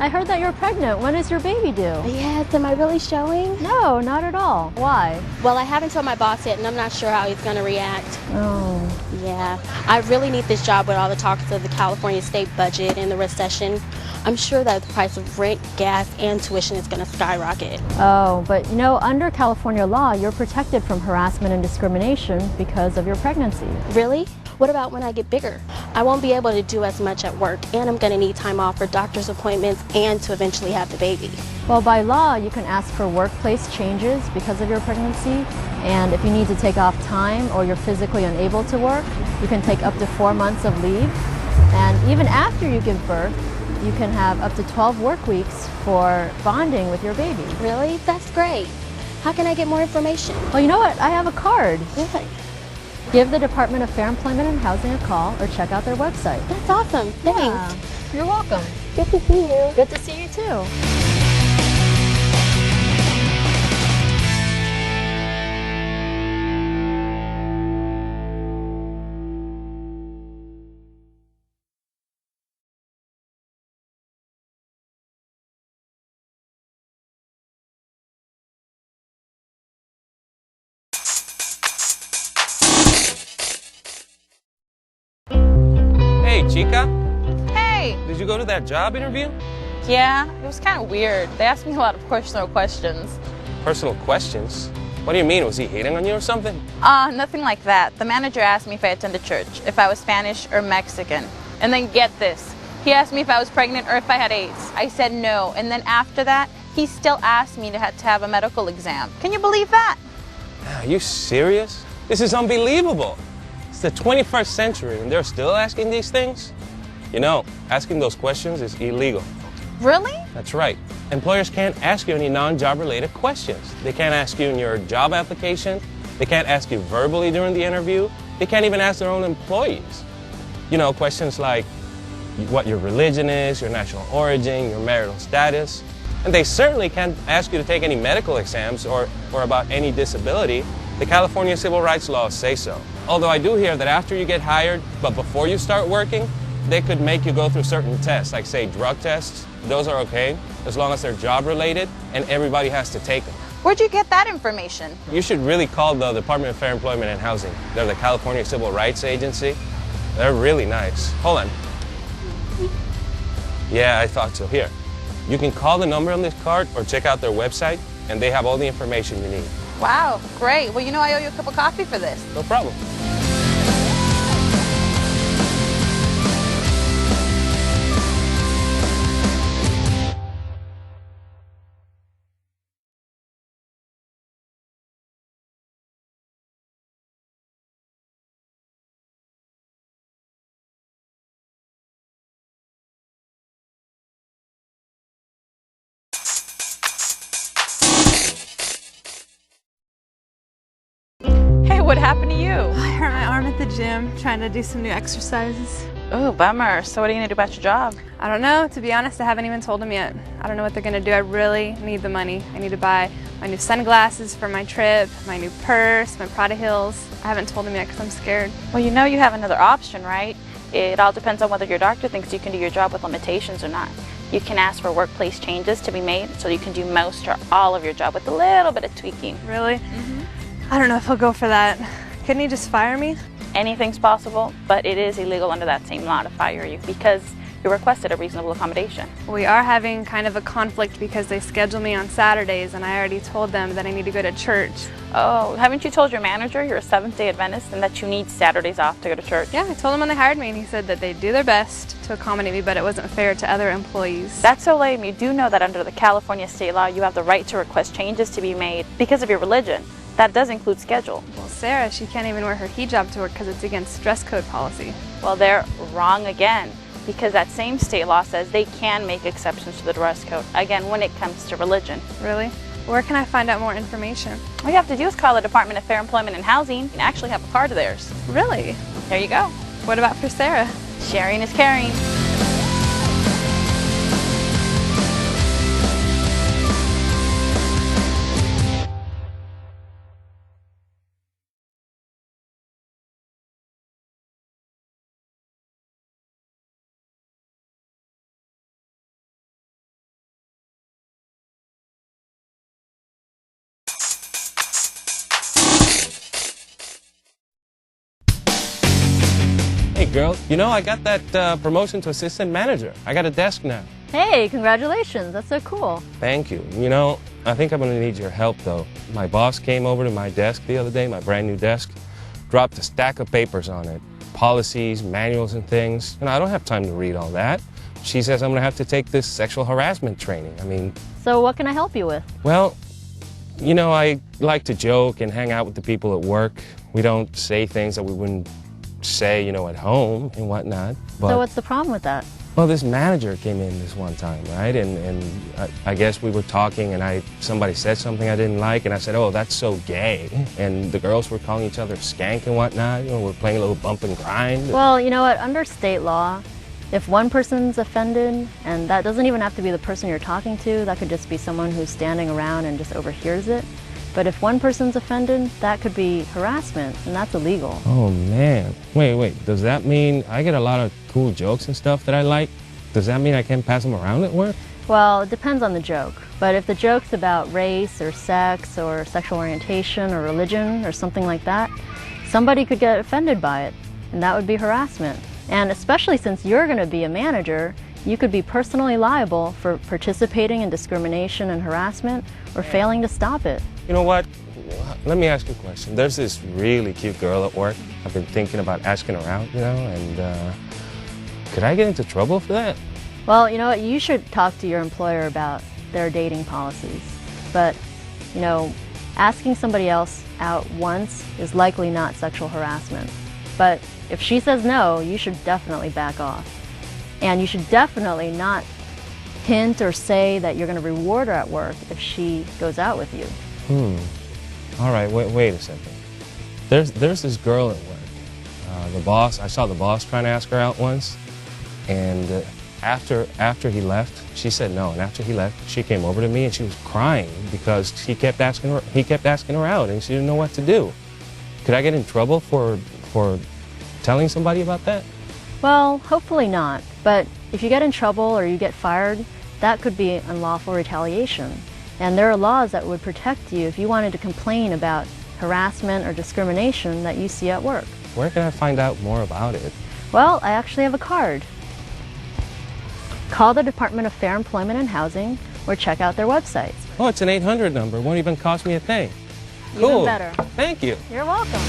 I heard that you're pregnant. When is your baby due? Yes, am I really showing? No, not at all. Why? Well, I haven't told my boss yet, and I'm not sure how he's going to react. Oh. Yeah, I really need this job with all the talks of the California state budget and the recession. I'm sure that the price of rent, gas, and tuition is going to skyrocket. Oh, but you know, under California law, you're protected from harassment and discrimination because of your pregnancy. Really? What about when I get bigger? I won't be able to do as much at work, and I'm going to need time off for doctor's appointments and to eventually have the baby. Well, by law, you can ask for workplace changes because of your pregnancy, and if you need to take off time or you're physically unable to work, you can take up to 4 months of leave. And even after you give birth, you can have up to 12 work weeks for bonding with your baby. Really? That's great. How can I get more information? Well, you know what? I have a card. Good. Give the Department of Fair Employment and Housing a call or check out their website. That's awesome. Thanks. Yeah. You're welcome. Good to see you. Good to see you too. Hey, Chica. Hey! Did you go to that job interview? Yeah, it was kind of weird. They asked me a lot of personal questions. Personal questions? What do you mean? Was he hitting on you or something? Nothing like that. The manager asked me if I attended church, if I was Spanish or Mexican. And then get this. He asked me if I was pregnant or if I had AIDS. I said no. And then after that, he still asked me to have a medical exam. Can you believe that? Are you serious? This is unbelievable. It's the 21st century and they're still asking these things? You know, asking those questions is illegal. Really? That's right. Employers can't ask you any non-job related questions. They can't ask you in your job application. They can't ask you verbally during the interview. They can't even ask their own employees. You know, questions like what your religion is, your national origin, your marital status. And they certainly can't ask you to take any medical exams or about any disability. The California civil rights laws say so. Although I do hear that after you get hired, but before you start working, they could make you go through certain tests, like say drug tests. Those are okay, as long as they're job related and everybody has to take them. Where'd you get that information? You should really call the Department of Fair Employment and Housing. They're the California Civil Rights Agency. They're really nice. Hold on. Yeah, I thought so. Here. You can call the number on this card or check out their website, and they have all the information you need. Wow, great. Well, you know I owe you a cup of coffee for this. No problem. Hey, what happened to you? I hurt my arm at the gym trying to do some new exercises. Oh, bummer. So what are you going to do about your job? I don't know. To be honest, I haven't even told them yet. I don't know what they're going to do. I really need the money. I need to buy my new sunglasses for my trip, my new purse, my Prada heels. I haven't told them yet because I'm scared. Well, you know you have another option, right? It all depends on whether your doctor thinks you can do your job with limitations or not. You can ask for workplace changes to be made so you can do most or all of your job with a little bit of tweaking. Really? I don't know if he'll go for that. Couldn't he just fire me? Anything's possible, but it is illegal under that same law to fire you because you requested a reasonable accommodation. We are having kind of a conflict because they schedule me on Saturdays and I already told them that I need to go to church. Oh, haven't you told your manager you're a Seventh-day Adventist and that you need Saturdays off to go to church? Yeah, I told him when they hired me and he said that they'd do their best to accommodate me, but it wasn't fair to other employees. That's so lame. You do know that under the California state law you have the right to request changes to be made because of your religion. That does include schedule. Well, Sarah, she can't even wear her hijab to work because it's against dress code policy. Well, they're wrong again because that same state law says they can make exceptions to the dress code, again, when it comes to religion. Really? Where can I find out more information? All you have to do is call the Department of Fair Employment and Housing and actually have a card of theirs. Really? There you go. What about for Sarah? Sharing is caring. girl. You know, I got that promotion to assistant manager. I got a desk now. Hey, congratulations. That's so cool. Thank you. You know, I think I'm going to need your help, though. My boss came over to my desk the other day, my brand new desk, dropped a stack of papers on it, policies, manuals, and things. And I don't have time to read all that. She says I'm going to have to take this sexual harassment training. I mean... So what can I help you with? Well, you know, I like to joke and hang out with the people at work. We don't say things that we wouldn't say, you know, at home and whatnot. But, So what's the problem with that? well, this manager came in this one time, right? And I guess we were talking and somebody said something I didn't like and I said, oh, that's so gay. And the girls were calling each other skank and whatnot. You know, we're playing a little bump and grind. Well, you know what? Under state law, if one person's offended, and that doesn't even have to be the person you're talking to, that could just be someone who's standing around and just overhears it. But if one person's offended, that could be harassment, and that's illegal. Oh, man. Wait. Does that mean I get a lot of cool jokes and stuff that I like? Does that mean I can pass them around at work? Well, it depends on the joke. But if the joke's about race or sex or sexual orientation or religion or something like that, somebody could get offended by it, and that would be harassment. And especially since you're going to be a manager, you could be personally liable for participating in discrimination and harassment or failing to stop it. You know what? Let me ask you a question. There's this really cute girl at work. I've been thinking about asking her out, you know, and could I get into trouble for that? Well, you know what? You should talk to your employer about their dating policies. But, you know, asking somebody else out once is likely not sexual harassment. But if she says no, you should definitely back off. And you should definitely not hint or say that you're going to reward her at work if she goes out with you. All right, wait a second. There's this girl at work. The boss, I saw the boss trying to ask her out once, and after he left, she said no. And after he left, she came over to me and she was crying because he kept asking her out, and she didn't know what to do. Could I get in trouble for telling somebody about that? Well, hopefully not. But if you get in trouble or you get fired, that could be unlawful retaliation. And there are laws that would protect you if you wanted to complain about harassment or discrimination that you see at work. Where can I find out more about it? Well, I actually have a card. Call the Department of Fair Employment and Housing or check out their websites. Oh, it's an 800 number. It won't even cost me a thing. Even better. Thank you. You're welcome.